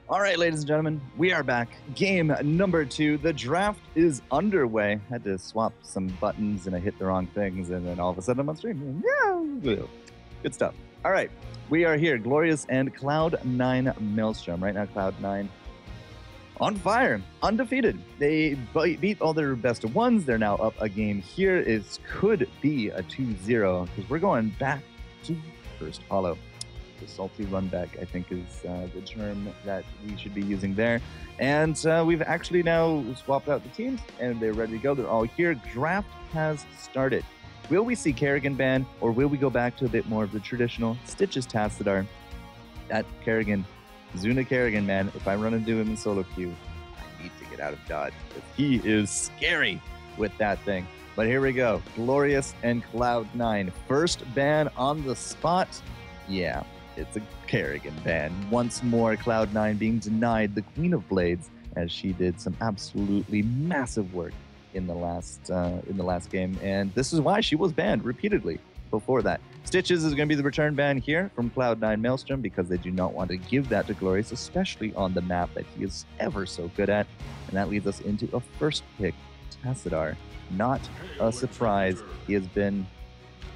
All right, ladies and gentlemen, we are back. Game number 2. The draft is underway. Had to swap some buttons and I hit the wrong things, and then all of a sudden I'm on stream. Yeah, good stuff. All right, we are here. Glorious and Cloud9 Maelstrom. Right now, Cloud9 on fire, undefeated. They beat all their best of ones. They're now up a game here. It could be a 2-0 because we're going back to first hollow. The salty run back, I think, is the term that we should be using there. And we've actually now swapped out the teams, and they're ready to go. They're all here. Draft has started. Will we see Kerrigan ban, or will we go back to a bit more of the traditional Stitches Tassadar? That Kerrigan, Zuna Kerrigan, man, if I run into him in solo queue, I need to get out of dodge, because he is scary with that thing. But here we go. Glorious and Cloud9. First ban on the spot. Yeah. It's a Kerrigan ban. Once more, Cloud9 being denied the Queen of Blades, as she did some absolutely massive work in the last game, and this is why she was banned repeatedly before that. Stitches is going to be the return ban here from Cloud9 Maelstrom, because they do not want to give that to Glorious, especially on the map that he is ever so good at, and that leads us into a first pick, Tassadar. Not a surprise. He has been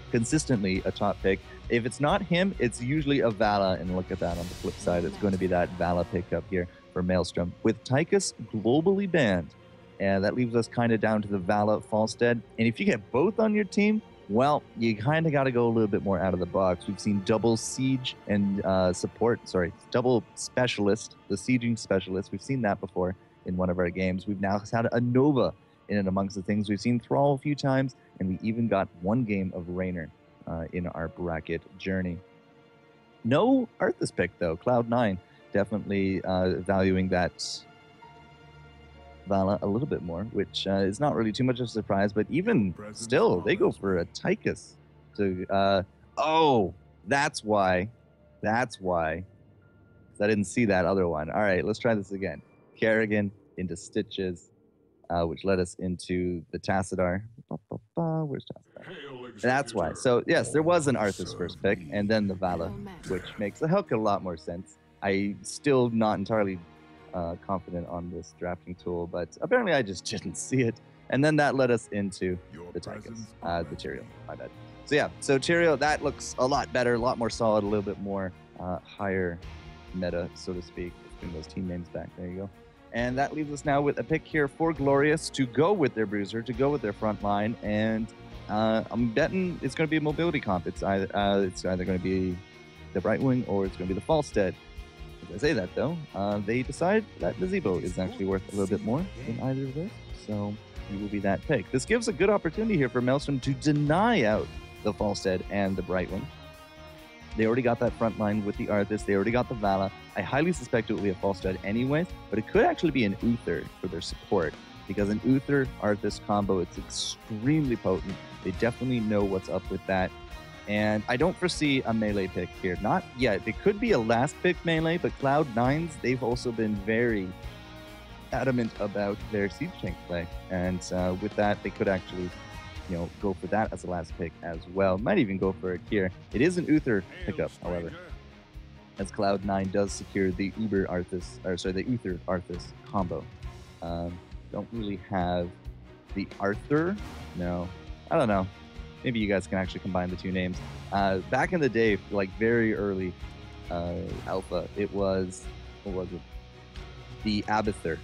consistently a top pick. If it's not him, it's usually a Vala, and look at that on the flip side. It's going to be that Vala pickup here for Maelstrom. With Tychus globally banned, and that leaves us kind of down to the Vala Falstead. And if you get both on your team, well, you kind of got to go a little bit more out of the box. We've seen double siege and double specialist, the sieging specialist. We've seen that before in one of our games. We've now had a Nova in and amongst the things. We've seen Thrall a few times, and we even got one game of Raynor in our bracket journey. No Arthas pick, though. Cloud9 definitely valuing that Vala a little bit more, which is not really too much of a surprise, but even still, they go for a Tychus. Oh, that's why. That's why. I didn't see that other one. All right, let's try this again. Kerrigan into Stitches, which led us into the Tassadar. Where's Tassadar? That's why. So, yes, there was an Arthas first pick, and then the Vala, which makes a heck of a lot more sense. I'm still not entirely confident on this drafting tool, but apparently I just didn't see it. And then that led us into the Tychus, the Tyrael, my bad. So, yeah, so Tyrael, that looks a lot better, a lot more solid, a little bit more higher meta, so to speak. Let's bring those team names back. There you go. And that leaves us now with a pick here for Glorious to go with their Bruiser, to go with their front line. And I'm betting it's going to be a mobility comp. It's either going to be the Brightwing or it's going to be the Falstead. As I say that, though, they decide that the Zebo is actually worth a little bit more than either of those. So he will be that pick. This gives a good opportunity here for Maelstrom to deny out the Falstead and the Brightwing. They already got that front line with the Arthas. They already got the Vala. I highly suspect it will be a Falstead anyways, but it could actually be an Uther for their support, because an Uther-Arthas combo, it's extremely potent. They definitely know what's up with that. And I don't foresee a melee pick here. Not yet. It could be a last pick melee, but Cloud9's, they've also been very adamant about their siege tank play. And with that, they could actually go for that as a last pick as well. Might even go for it here. It is an Uther pickup, however, as Cloud9 does secure the the Uther Arthas combo. Don't really have the Arthur. No, I don't know. Maybe you guys can actually combine the two names. Back in the day, like very early alpha, it was, what was it? The Abathur.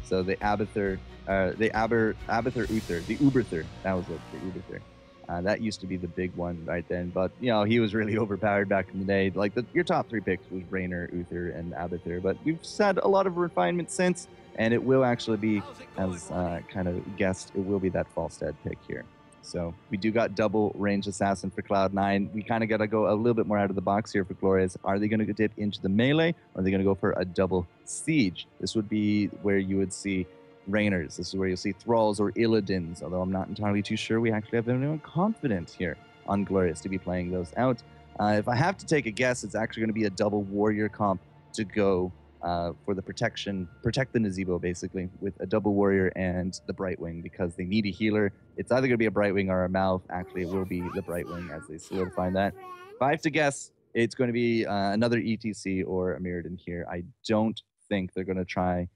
So the Abathur. Abathur Uther, the Uberthur, that was it, the Uberthur. That used to be the big one right then, but he was really overpowered back in the day. Like your top three picks was Raynor, Uther, and Abathur, but we've had a lot of refinement since, and it will actually be, as kind of guessed, it will be that Falstead pick here. So we do got double range assassin for Cloud9. We kind of got to go a little bit more out of the box here for Glorious. Are they going to dip into the melee, or are they going to go for a double siege? This would be where you would see Raynors. This is where you'll see Thralls or Illidan's, although I'm not entirely too sure we actually have anyone confident here on Glorious to be playing those out. If I have to take a guess, it's actually going to be a double warrior comp to go for the protect the Nazebo, basically, with a double warrior and the Brightwing, because they need a healer. It's either going to be a Brightwing or a Mouth. Actually, it will be the Brightwing as they solidify that. If I have to guess, it's going to be another ETC or a Mirrodin here. I don't think they're going to try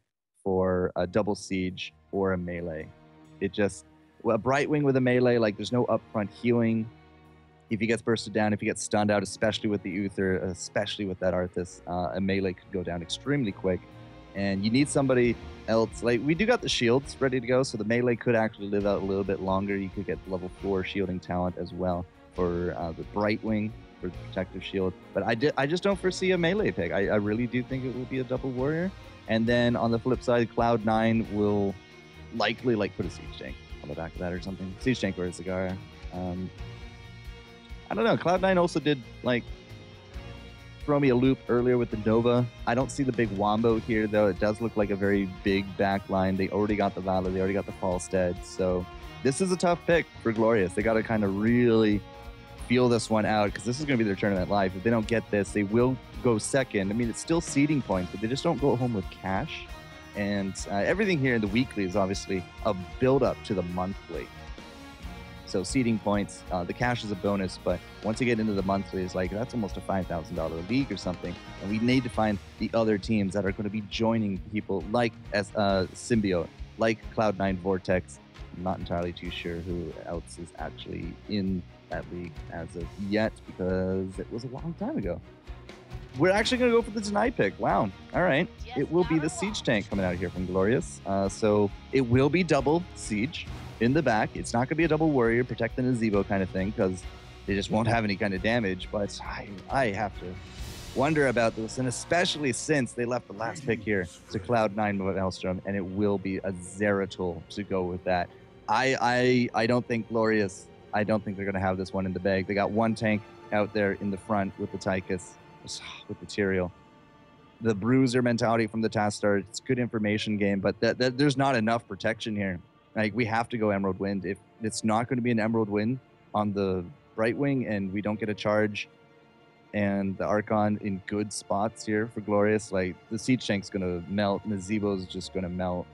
for a double siege or a melee. It just, well, a Brightwing with a melee, like there's no upfront healing. If he gets bursted down, if he gets stunned out, especially with the Uther, especially with that Arthas, a melee could go down extremely quick. And you need somebody else. Like, we do got the shields ready to go, so the melee could actually live out a little bit longer. You could get level 4 shielding talent as well for the Brightwing, for the protective shield. But I just don't foresee a melee pick. I really do think it will be a double warrior. And then on the flip side, Cloud9 will likely like put a siege tank on the back of that or something. Siege tank or a Zagara. I don't know. Cloud9 also did like throw me a loop earlier with the Nova. I don't see the big wombo here though. It does look like a very big back line. They already got the Valor. They already got the Falstead. So this is a tough pick for Glorious. They got to kind of really feel this one out because this is going to be their tournament life. If they don't get this, they will go second. I mean, it's still seeding points, but they just don't go home with cash. And everything here in the weekly is obviously a build-up to the monthly. So seeding points, the cash is a bonus, but once you get into the monthly, it's like that's almost a $5,000 league or something. And we need to find the other teams that are going to be joining people like Symbiote, like Cloud9 Vortex. I'm not entirely too sure who else is actually in that league as of yet because it was a long time ago. We're actually going to go for the denied pick. Wow. All right. It will be the siege tank coming out here from Glorious. So it will be double siege in the back. It's not going to be a double warrior protecting a Zebo kind of thing because they just won't have any kind of damage. But I have to wonder about this, and especially since they left the last pick here to Cloud9 Maelstrom, and it will be a Zeratul to go with that. I don't think Glorious, I don't think they're going to have this one in the bag. They got one tank out there in the front with the Tychus, with the Tyrael. The Bruiser mentality from the Tastar, it's good information game, but there's not enough protection here. Like, we have to go Emerald Wind. If it's not going to be an Emerald Wind on the Brightwing and we don't get a charge and the Archon in good spots here for Glorious, like, the Siege Tank's going to melt and the Zebo's just going to melt.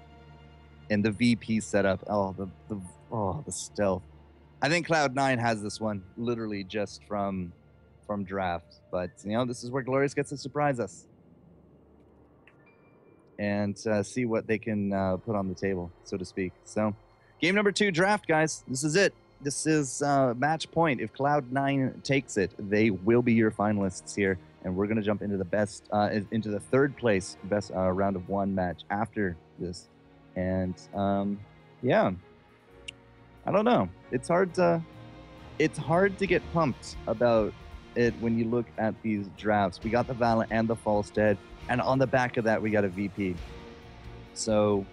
And the VP setup, the stealth. I think Cloud9 has this one literally just from draft. But, you know, this is where Glorious gets to surprise us and see what they can put on the table, so to speak. So, game number 2, draft, guys. This is it. This is match point. If Cloud9 takes it, they will be your finalists here, and we're going to jump into the best, into the third place best round of 1 match after this. And yeah, I don't know. It's hard to get pumped about it when you look at these drafts. We got the Vala and the Falstead. And on the back of that, we got a VP. So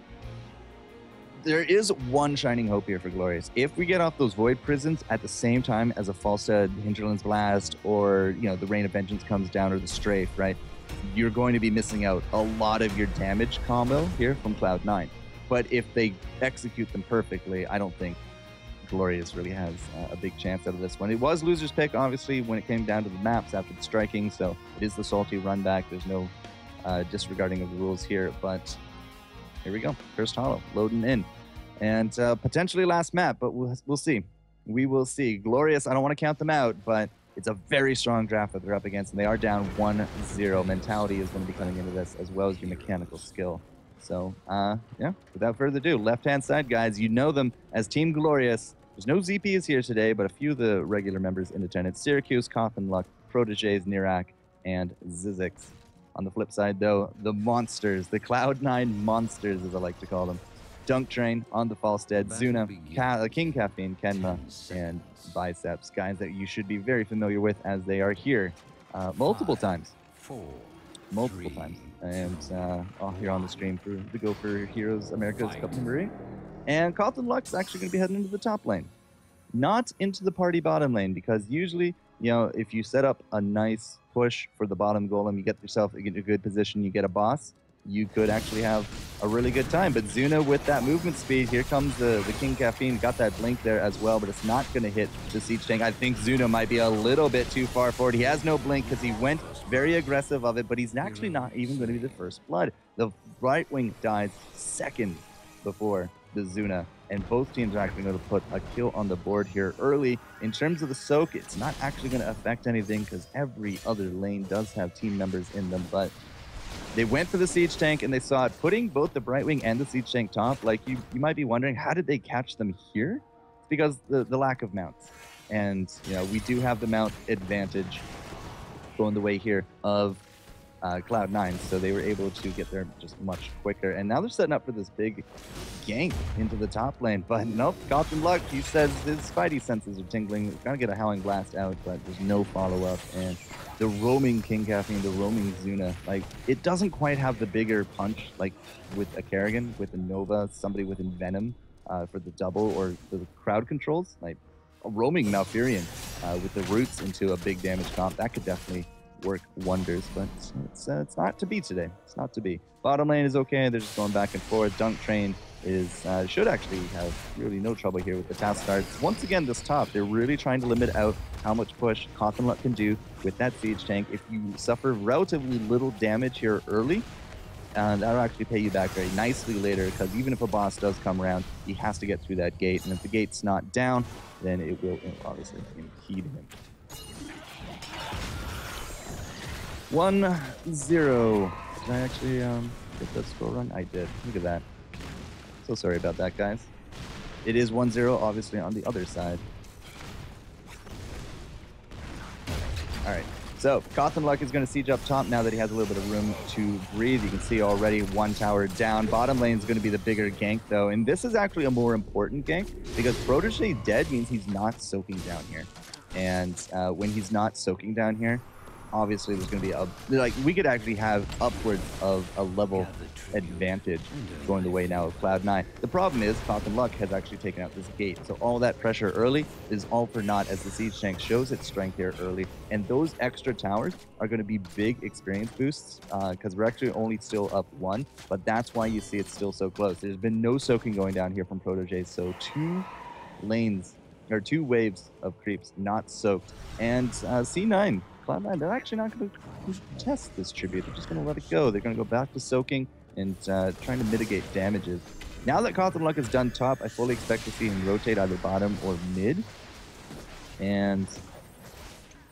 there is one shining hope here for Glorious. If we get off those Void Prisons at the same time as a Falstead, Hinterland's Blast, or, you know, the Rain of Vengeance comes down, or the Strafe, right? You're going to be missing out a lot of your damage combo here from Cloud9. But if they execute them perfectly, I don't think Glorious really has a big chance out of this one. It was loser's pick, obviously, when it came down to the maps after the striking, so it is the salty run back. There's no disregarding of the rules here, but here we go. Cursed Hollow loading in, and potentially last map, but we'll see. We will see. Glorious, I don't want to count them out, but it's a very strong draft that they're up against, and they are down 1-0. Mentality is going to be coming into this, as well as your mechanical skill. So, yeah, without further ado, left-hand side, guys, you know them as Team Glorious. There's no ZPs here today, but a few of the regular members in attendance: Syracuse, Coffin Luck, Proteges, Nirak, and Zizix. On the flip side, though, the monsters, the Cloud9 monsters, as I like to call them. Dunk Train on the Falstead, Zuna, King Caffeine, Kenma, and Biceps. Guys that you should be very familiar with, as they are here multiple times. Multiple times. And here on the stream for the Go4Heroes Americas Cup number 8. And Coffin Luck's actually going to be heading into the top lane. Not into the party bottom lane, because usually, you know, if you set up a nice push for the bottom golem, you get yourself in a good position, you get a boss, you could actually have a really good time. But Zuna, with that movement speed, here comes the King Caffeine, got that blink there as well, but it's not going to hit the Siege Tank. I think Zuna might be a little bit too far forward. He has no blink because he went very aggressive of it, but he's actually not even going to be the first blood. The Brightwing dies second before the Zuna, and both teams are actually going to put a kill on the board here early. In terms of the soak, it's not actually going to affect anything because every other lane does have team members in them, but They went for the siege tank and they saw it putting both the Brightwing and the siege tank top. Like you might be wondering, how did they catch them here? It's because the lack of mounts. And we do have the mount advantage going the way here of Cloud9, so they were able to get there just much quicker. And now they're setting up for this big gank into the top lane, but nope, Gotham Luck, he says his spidey senses are tingling. He's gonna get a Howling Blast out, but there's no follow-up. And the roaming King Caffeine, the roaming Zuna, like, it doesn't quite have the bigger punch like with a Kerrigan, with a Nova, somebody with Envenom for the double, or the crowd controls. Like a roaming Malfurion with the roots into a big damage comp, that could definitely work wonders, but it's not to be today. It's not to be. Bottom lane is okay. They're just going back and forth. Dunk Train is should actually have really no trouble here with the task starts. Once again, this top, they're really trying to limit out how much push Cotton Luck can do with that siege tank. If you suffer relatively little damage here early, that'll actually pay you back very nicely later, because even if a boss does come around, he has to get through that gate, and if the gate's not down, then it will obviously impede him. 1-0. Did I actually get that score run? I did. Look at that. So sorry about that, guys. It is 1-0, obviously, on the other side. All right. So, Gotham Luck is going to siege up top now that he has a little bit of room to breathe. You can see already one tower down. Bottom lane is going to be the bigger gank, though. And this is actually a more important gank, because Protege dead means he's not soaking down here. And when he's not soaking down here, obviously there's going to be we could actually have upwards of a level advantage going the way now of Cloud9. The problem is Gotham Luck has actually taken out this gate, so all that pressure early is all for naught, as the siege tank shows its strength here early, and those extra towers are going to be big experience boosts, because we're actually only still up 1, but that's why you see it's still so close. There's been no soaking going down here from Protege, so 2 waves of creeps not soaked. And C9, Cloud9, they're actually not going to test this tribute. They're just going to let it go. They're going to go back to soaking and trying to mitigate damages. Now that Gotham Luck is done top, I fully expect to see him rotate either bottom or mid. And,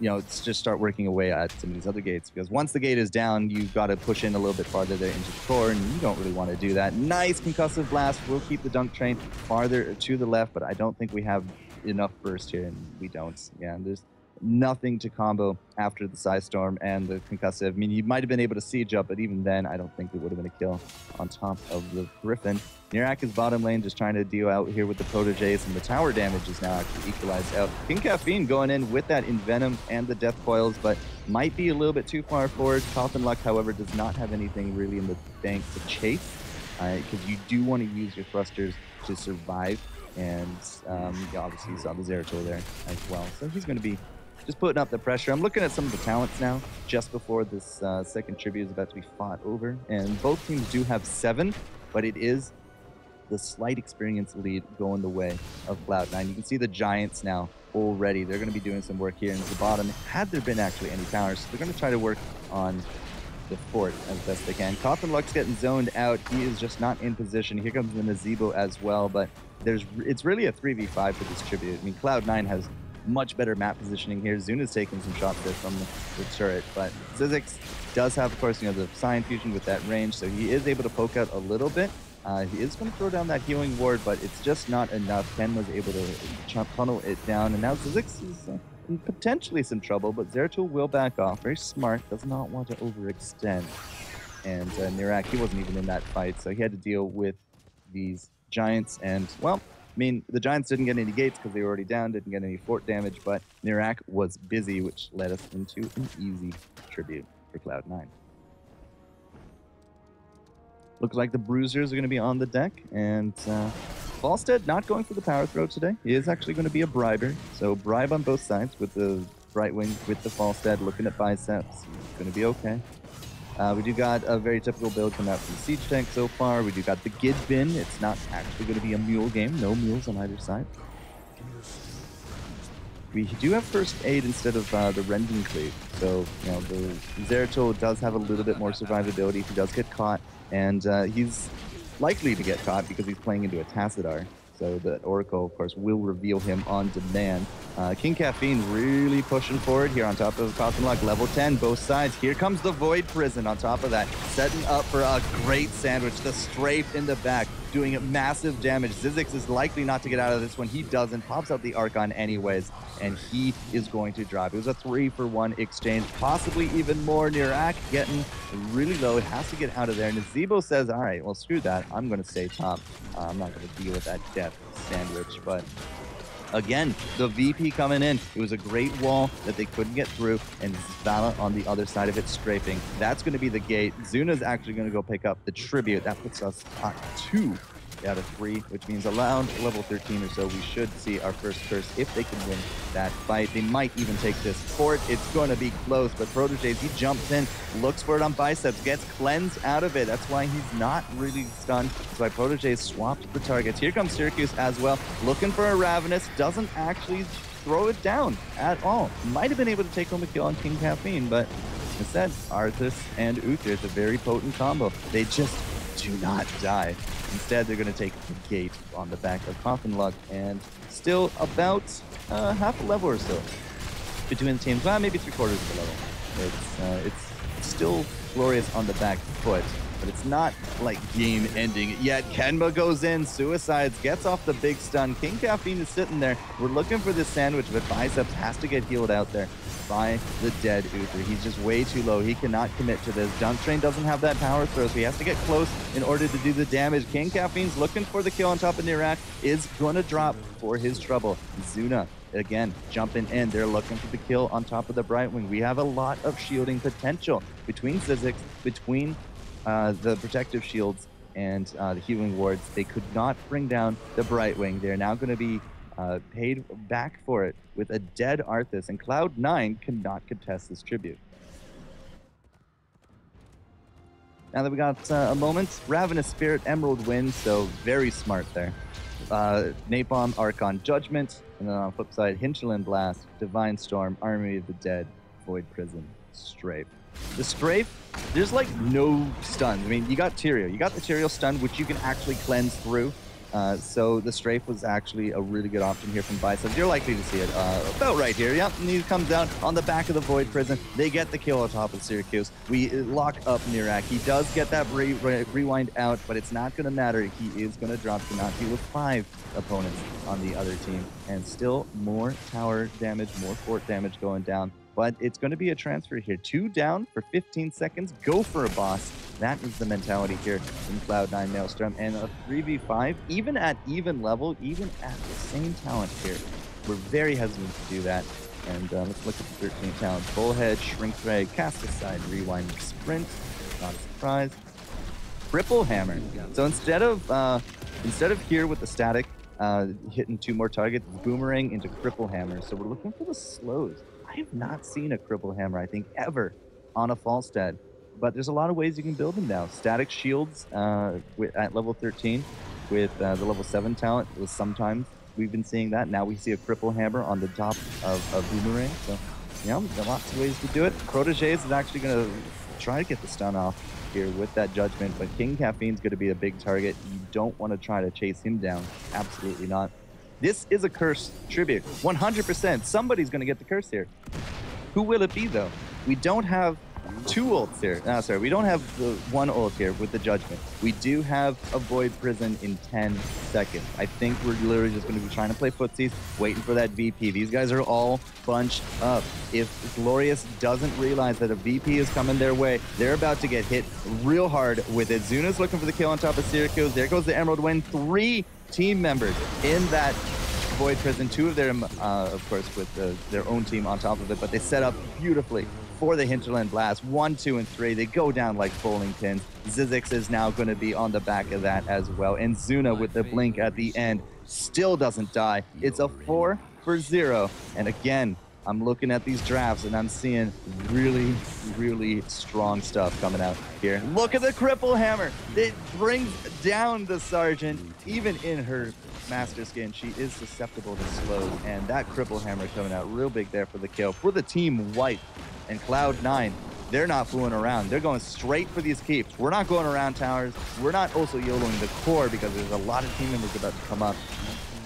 it's just start working away at some of these other gates. Because once the gate is down, you've got to push in a little bit farther there into the core, and you don't really want to do that. Nice concussive blast. We'll keep the Dunk Train farther to the left, but I don't think we have enough burst here, and we don't. Yeah, and there's nothing to combo after the Psy Storm and the concussive. I mean, you might have been able to siege up, but even then, I don't think it would have been a kill on top of the Griffin. Nirak is bottom lane, just trying to deal out here with the Proteges, and the tower damage is now actually equalized out. King Caffeine going in with that Envenom and the Death Coils, but might be a little bit too far forward. Coffin Luck, however, does not have anything really in the bank to chase, because you do want to use your thrusters to survive. And obviously you saw the Zeratul there as well, so he's going to be just putting up the pressure. I'm looking at some of the talents now, just before this second tribute is about to be fought over. And both teams do have 7, but it is the slight experience lead going the way of Cloud9. You can see the Giants now already. They're going to be doing some work here in the bottom, had there been actually any towers. So they're going to try to work on the fort as best they can. Coffin Luck's getting zoned out. He is just not in position. Here comes the Nazebo as well, but it's really a 3v5 for this tribute. I mean, Cloud9 has much better map positioning here. Zuna's taking some shots there from the turret, but Zizix does have, of course, the Psi Infusion with that range, so he is able to poke out a little bit. He is going to throw down that healing ward, but it's just not enough. Ken was able to tunnel it down, and now Zizix is in potentially some trouble, but Zeratul will back off. Very smart, does not want to overextend. And Nirak, he wasn't even in that fight, so he had to deal with these Giants, and, well, I mean, the Giants didn't get any gates because they were already down, didn't get any fort damage, but Nirak was busy, which led us into an easy tribute for Cloud9. Looks like the Bruisers are going to be on the deck, and Falstead not going for the power throw today. He is actually going to be a briber, so bribe on both sides with the Brightwing, with the Falstead, looking at biceps. It's going to be okay. We do got a very typical build coming out from the Siege Tank so far. We do got the Gid Bin. It's not actually going to be a mule game. No mules on either side. We do have First Aid instead of the Rending Cleave. So, the Zeratul does have a little bit more survivability if he does get caught. And he's likely to get caught because he's playing into a Tassadar. So the Oracle, of course, will reveal him on demand. King Caffeine really pushing forward here on top of Coffin Luck. Level 10, both sides. Here comes the Void Prison on top of that. Setting up for a great sandwich. The strafe in the back, doing massive damage. Zizix is likely not to get out of this one. He doesn't. Pops out the Archon anyways, and he is going to drop. It was a 3-for-1 exchange, possibly even more. Nirak getting really low. It has to get out of there. And Nazebo says, all right, well, screw that. I'm going to stay top. I'm not going to deal with that death sandwich, but again, the VP coming in. It was a great wall that they couldn't get through, and Zvala on the other side of it strafing. That's going to be the gate. Zuna's actually going to go pick up the tribute. That puts us at 2 out of 3, which means around level 13 or so, we should see our first curse if they can win that fight. They might even take this fort. It's going to be close, but Proteges, he jumps in, looks for it on Biceps, gets cleansed out of it. That's why he's not really stunned. That's why Proteges swapped the targets. Here comes Syracuse as well, looking for a Ravenous, doesn't actually throw it down at all. Might have been able to take home a kill on King Caffeine, but instead, Arthas and Uther, it's a very potent combo. They just do not die. Instead, they're going to take the gate on the back of Coffin Luck, and still about half a level or so between the teams. Well, maybe 3/4 of the level. It's still glorious on the back foot, but it's not like game ending yet. Kenma goes in, Suicides, gets off the big stun. King Caffeine is sitting there. We're looking for this sandwich, but Biceps has to get healed out there by the dead Uther. He's just way too low. He cannot commit to this. Dunk Train doesn't have that power throw, so he has to get close in order to do the damage. King Caffeine's looking for the kill on top of Nirak, is going to drop for his trouble. Zuna, again, jumping in. They're looking for the kill on top of the Brightwing. We have a lot of shielding potential between Zizix, between the protective shields and the healing wards. They could not bring down the Brightwing. They're now going to be paid back for it with a dead Arthas, and Cloud9 cannot contest this tribute. Now that we got a moment, Ravenous Spirit, Emerald Wind, so very smart there. Napalm, Archon, Judgment, and then on the flip side, Hinterland Blast, Divine Storm, Army of the Dead, Void Prison, Strafe. The Strafe, there's like no stuns. I mean, you got Tyrael. You got the Tyrael stun, which you can actually cleanse through. So the Strafe was actually a really good option here from Biceps. You're likely to see it about right here. Yep, and he comes down on the back of the Void Prison. They get the kill on top of Syracuse. We lock up Nirak. He does get that rewind out, but it's not going to matter. He is going to drop to not deal with 5 opponents on the other team. And still more tower damage, more fort damage going down. But it's going to be a transfer here. 2 down for 15 seconds. Go for a boss. That is the mentality here in Cloud9 Maelstrom. And a 3v5, even at even level, even at the same talent here. We're very hesitant to do that. And let's look at the 13 talents. Bullhead, Shrink Ray, Cast Aside, Rewind, Sprint. Not a surprise. Cripple Hammer. So instead of here with the static, hitting 2 more targets, Boomerang into Cripple Hammer. So we're looking for the slows. I have not seen a Cripple Hammer, I think, ever on a Falstad. But there's a lot of ways you can build them now. Static shields at level 13 with the level 7 talent. Sometimes we've been seeing that. Now we see a Cripple Hammer on the top of Boomerang. So, yeah, there are lots of ways to do it. Proteges is actually going to try to get the stun off here with that Judgment, but King Caffeine's going to be a big target. You don't want to try to chase him down. Absolutely not. This is a curse tribute. 100%. Somebody's going to get the curse here. Who will it be, though? We don't have 2 ults here. No, sorry, we don't have the 1 ult here with the Judgment. We do have a Void Prison in 10 seconds. I think we're literally just going to be trying to play footsies, waiting for that VP. These guys are all bunched up. If Glorious doesn't realize that a VP is coming their way, they're about to get hit real hard with it. Zuna's looking for the kill on top of Syracuse. There goes the Emerald Wind. 3 team members in that Void Prison. 2 of them, of course, with their own team on top of it, but they set up beautifully for the Hinterland Blast. 1, 2, and 3. They go down like bowling pins. Zizix is now going to be on the back of that as well. And Zuna with the blink at the end still doesn't die. It's a 4-for-0. And again, I'm looking at these drafts and I'm seeing really, really strong stuff coming out here. Look at the Cripple Hammer. It brings down the Sergeant. Even in her Master Skin, she is susceptible to slows. And that Cripple Hammer coming out real big there for the kill. For the team white and Cloud9, they're not fooling around. They're going straight for these keeps. We're not going around towers. We're not also YOLOing the core because there's a lot of team members about to come up.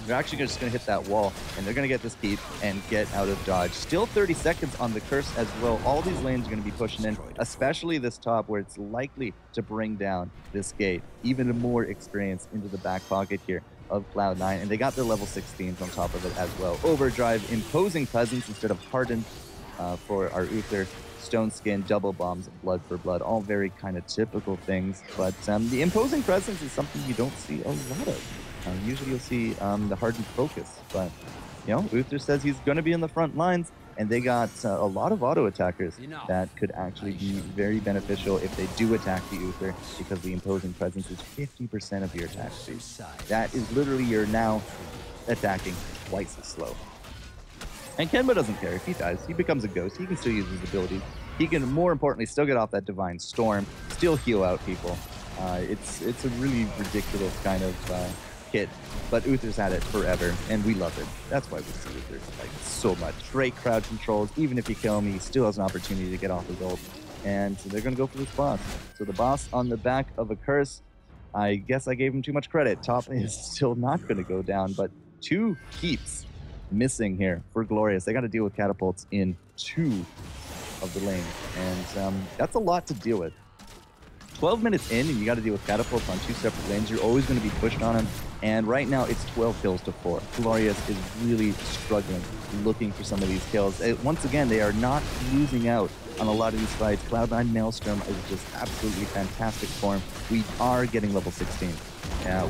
They're actually just going to hit that wall, and they're going to get this keep and get out of dodge. Still 30 seconds on the curse as well. All these lanes are going to be pushing in, especially this top where it's likely to bring down this gate. Even more experience into the back pocket here of Cloud9, and they got their level 16s on top of it as well. Overdrive, imposing presence instead of hardened for our Uther. Stone Skin, double bombs, blood for blood, all very kind of typical things. But the imposing presence is something you don't see a lot of. Usually you'll see the hardened focus, but you know, Uther says he's going to be in the front lines, and they got a lot of auto attackers that could actually be very beneficial if they do attack the Uther, because the imposing presence is 50% of your attack speed. That is literally you're now attacking twice as slow. And Kenba doesn't care if he dies. He becomes a ghost. He can still use his abilities. He can, more importantly, still get off that Divine Storm, still heal out people. It's a really ridiculous kind of kit, but Uther's had it forever, and we love it. That's why we see Uther like so much. Great crowd controls. Even if you kill him, he still has an opportunity to get off his ult. And so they're going to go for this boss. So the boss on the back of a curse, I guess I gave him too much credit. Top is still not going to go down, but 2 keeps missing here for Glorious. They got to deal with catapults in 2 of the lanes, and that's a lot to deal with. 12 minutes in, and you got to deal with catapults on 2 separate lanes. You're always going to be pushed on him, and right now it's 12 kills to 4. Glorious is really struggling, looking for some of these kills. Once again, they are not losing out on a lot of these fights. Cloud9 Maelstrom is just absolutely fantastic form. We are getting level 16.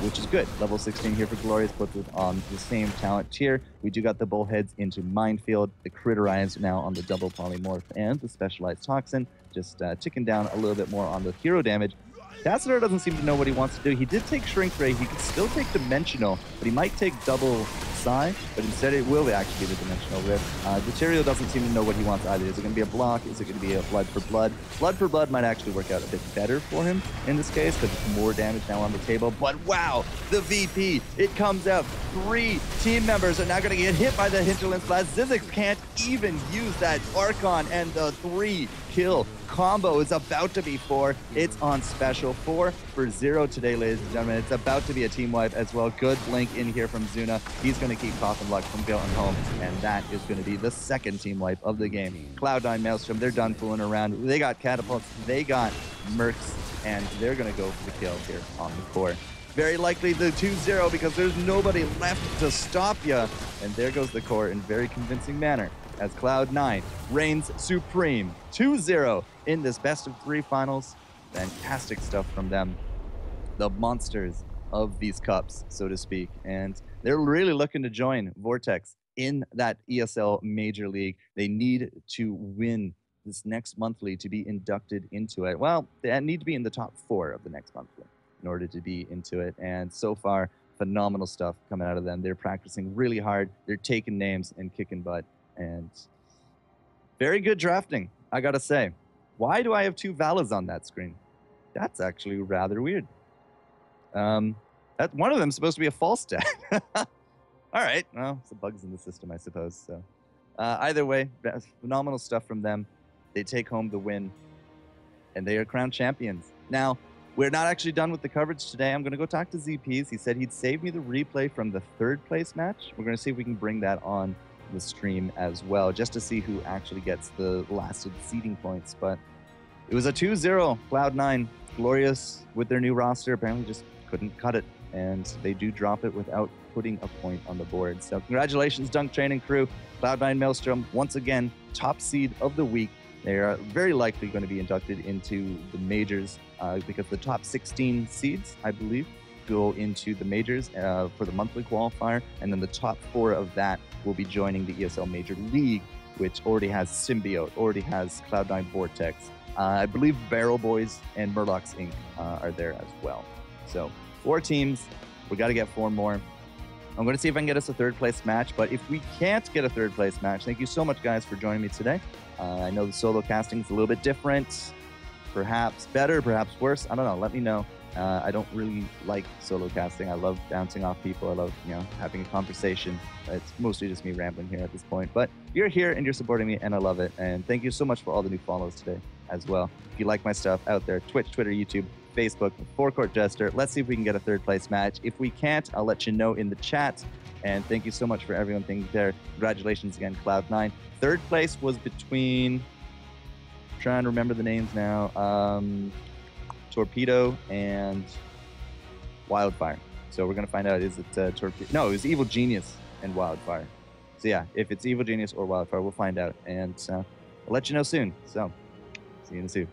Which is good. Level 16 here for Glorious, puts it on the same talent tier. We do got the Bullheads into Minefield, the Criterize now on the double polymorph, and the Specialized Toxin, just ticking down a little bit more on the hero damage. Tassadar doesn't seem to know what he wants to do. He did take Shrink Ray. He could still take Dimensional, but he might take double Psi, but instead it will actually be the Dimensional Rift. Deterio doesn't seem to know what he wants either. Is it going to be a block? Is it going to be a Blood for Blood? Blood for Blood might actually work out a bit better for him in this case, because it's more damage now on the table. But wow, the VP, it comes out. 3 team members are now going to get hit by the Hinterland Splash. Zizix can't even use that Archon, and the 3-kill combo is about to be 4. It's on special. 4 for 0 today, ladies and gentlemen. It's about to be a team wipe as well. Good blink in here from Zuna. He's going to keep Coffin Luck from going home, and that is going to be the 2nd team wipe of the game. Cloud9 Maelstrom, they're done fooling around. They got catapults, they got mercs, and they're going to go for the kill here on the core. Very likely the 2-0, because there's nobody left to stop you. And there goes the core in very convincing manner, as Cloud9 reigns supreme. 2-0 in this best-of-3 finals. Fantastic stuff from them. The monsters of these cups, so to speak. And they're really looking to join Vortex in that ESL Major League. They need to win this next monthly to be inducted into it. Well, they need to be in the top 4 of the next monthly in order to be into it. And so far, phenomenal stuff coming out of them. They're practicing really hard. They're taking names and kicking butt. And very good drafting, I gotta say. Why do I have 2 Valas on that screen? That's actually rather weird. One of them is supposed to be a false stat. All right, well, some bugs in the system, I suppose. So either way, phenomenal stuff from them. They take home the win, and they are crowned champions. Now, we're not actually done with the coverage today. I'm going to go talk to ZPs. He said he'd save me the replay from the 3rd place match. We're going to see if we can bring that on the stream as well, just to see who actually gets the lasted seeding points. But it was a 2-0 Cloud9. Glorious with their new roster apparently just couldn't cut it, and they do drop it without putting a point on the board. So congratulations, Dunk Training crew. Cloud9 Maelstrom, once again, top seed of the week. They are very likely going to be inducted into the majors because the top 16 seeds, I believe, go into the majors for the monthly qualifier, and then the top 4 of that will be joining the ESL Major League, which already has Symbiote, already has Cloud9 Vortex. I believe Barrel Boys and Murlocs Inc. Are there as well. So 4 teams, we got to get 4 more. I'm going to see if I can get us a 3rd place match, but if we can't get a 3rd place match, thank you so much, guys, for joining me today. I know the solo casting is a little bit different, perhaps better, perhaps worse. I don't know. Let me know. I don't really like solo casting. I love bouncing off people. I love, having a conversation. It's mostly just me rambling here at this point. But you're here and you're supporting me, and I love it. And thank you so much for all the new follows today as well. If you like my stuff out there, Twitch, Twitter, YouTube, Facebook, FourCourtJester. Let's see if we can get a 3rd place match. If we can't, I'll let you know in the chat. And thank you so much for everyone being there. Congratulations again, Cloud9. Third place was between, trying to remember the names now, Torpedo and Wildfire. So we're going to find out, is it Torpedo? No, it was Evil Genius and Wildfire. So yeah, if it's Evil Genius or Wildfire, we'll find out. And I'll let you know soon. So see you soon.